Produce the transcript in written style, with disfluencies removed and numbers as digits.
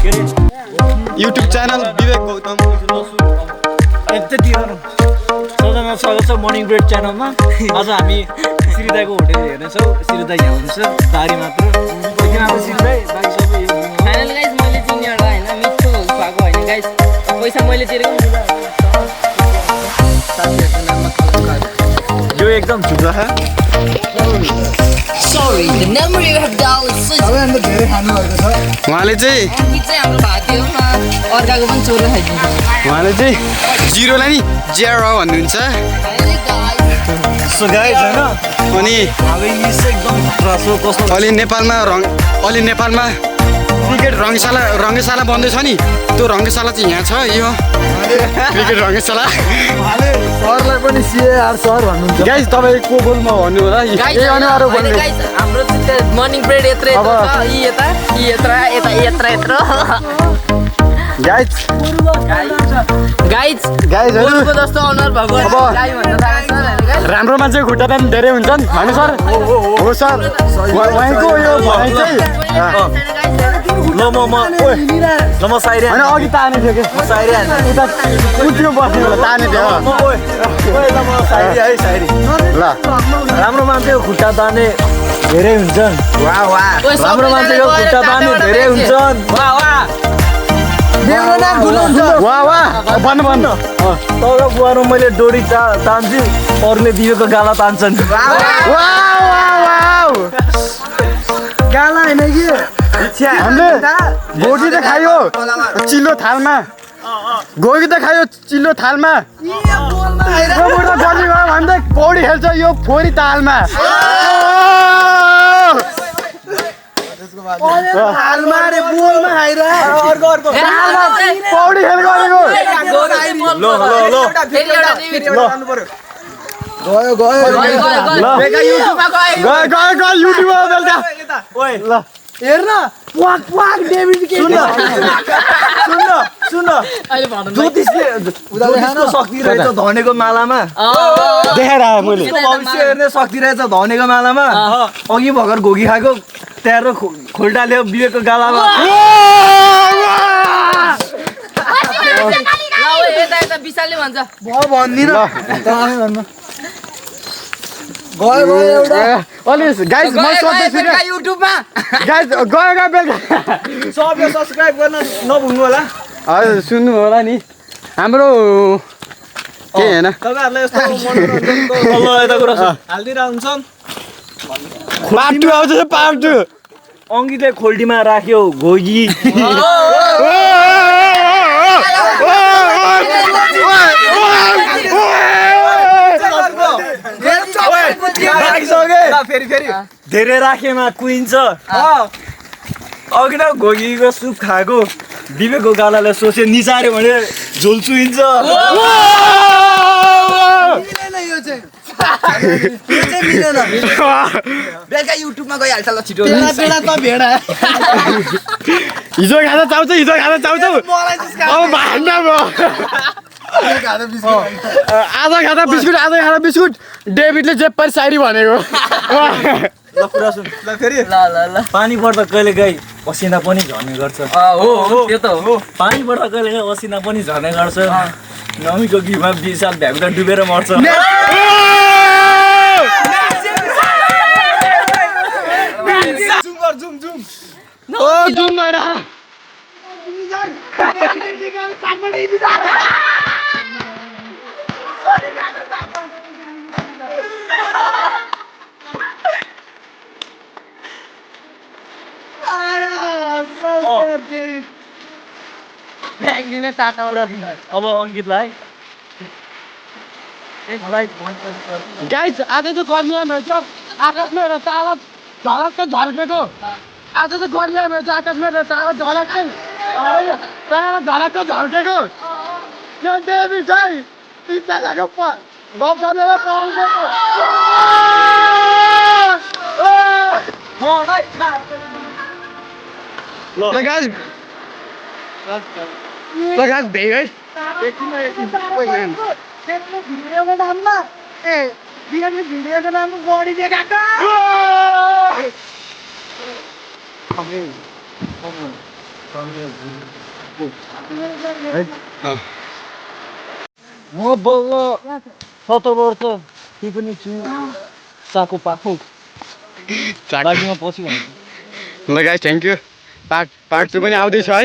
YouTube channel विवेक गौतम सबैजना स्वागत छ मर्निङ ब्रेड च्यानलमा। आज हामी श्रीदाको होटेल हेर्नेछौँ। श्रीदा यहाँ हुनुहुन्छ, दारी मात्र फाइनल गाइस मैले तिनीहरु हैन मिठो खुवाएको हैन गाइस, पैसा मैले तिरेको साथीहरुको नाममा कलम यो एकदम झुक्रा है। Sorry, the number you have dialed is उहाँले चाहिँ हाम्रो भाती हो न, अर्काको पनि चोरो खाइदिन्छ। उहाँले चाहिँ जिरोलाई नि जेरो भन्नुहुन्छ। सो गाइस हैन अनि हामी एकदम खतरा छ। कस्तो अलि नेपालमा क्रिकेट रङ्गशाला बन्दैछ नि, त्यो रङ्गशाला चाहिँ यहाँ छ। यो क्रिकेट रङ्गशाला सरलाई पनि सिएआर सर भन्नुहुन्छ। गाइस तपाईँ को बोल्नु भन्नु होला गाइस हाम्रो चाहिँ मर्निङ ब्रेड यत्रो छ, यी यत्रो गाइस गोरुको जस्तो अनुहार भएको गाई भन्न थालेछ हैन गाइस। राम्रो मान्छे खुट्टा पनि धेरै हुन्छन् होइन सर? हो सर, उहाँको यो भनाइ चाहिँ ल म साइरे होइन अघि ताने थियो कि साइरे हाल्छ। उता उठ्यो बस्ने बेला ताने थियो। म साइरे है साइरे। ल राम्रो मान्छेको खुट्टा ताने धेरै हुन्छन्। राम्रो मान्छेको खुट्टा ताने धेरै हुन्छन्। वाह भन्नु तर बुहारमा मैले डोरी तान्छु, अरूले दिएको गाला तान्छन्। गाला होइन कि हामीले गोगी त खायो चिल्लो थालमा, गोगी त खायो चिल्लो थालमा, गर्ने भयो भन्दै पौडी खेल्छ यो फोरी तालमा। पौडी खेल गरेको युट्युबमा बेलुका हेर्न प्वाक डेभिड के सुन्न ज्योतिषको शक्ति रहेछ धनेको मालामा। देखाएर आएँ मैले। भविष्य हेर्ने शक्ति रहेछ धनेको मालामा। अघि भर्खर घोगी खाएको त्यहाँ खोल्टा ल्यायो बिहेको गालामा। विशालले भन्छ अलि गाइस म सोध्दैछु क्या युट्युबमा गाइस गयो बेलुका सबले सब्स्क्राइब गर्न नभुल्नु होला। हजुर सुन्नु होला नि हाम्रो के होइन तपाईँहरूलाई यस्तो मनोरञ्जनको यता कुरा हालिदिरहेको हुन्छन्। पार्ट 2 आउँछ पार्ट 2। अङ्कितले खोल्टीमा राख्यो घोगी। धेरै राखेमा कुहिन्छ। अघि न घोगीको सुप खाएको विवेकको गालालाई सोचे निचार्यो भने झोल चुइन्छ। बेलुका युट्युबमा गइहाल्छ ल छिटो। हिजो खाँदा चाउँछ अब भान्दा म आधा खाँदा बिस्कुट डेभिडले जे पनि साइरी भनेको। ल कुरा सुन ल फेरि ल पानी पर्दा कहिले काहीँ पसिना पनि झर्ने गर्छ। हो त्यो त हो। पानी पर्दा कहिले काहीँ पसिना पनि झर्ने गर्छ। नमीको गीतमा विशाल भ्याकुटा डुबेर मर्छ। अब अङ्कितलाई गाइस आज त गर्मीमा रहेछ आकाशमा एउटा तारा झलक्क झल्केको। आज त गर्मीमा रहेछ आकाशमा एउटा तारा झलक्क झल्केको। यो डेभिड चाहिँ तिनजनाको गफ गरेर पाउँदैन। गाइस भेगै भिडियोको नाममा भिडियोको नाममा बढी देखाएको। म बल्ल 17 वर्ष के पनि छु साको पाखो बारीमा पछि ल गाइस थ्याङ्क यू पार्ट 2 पनि आउँदैछ है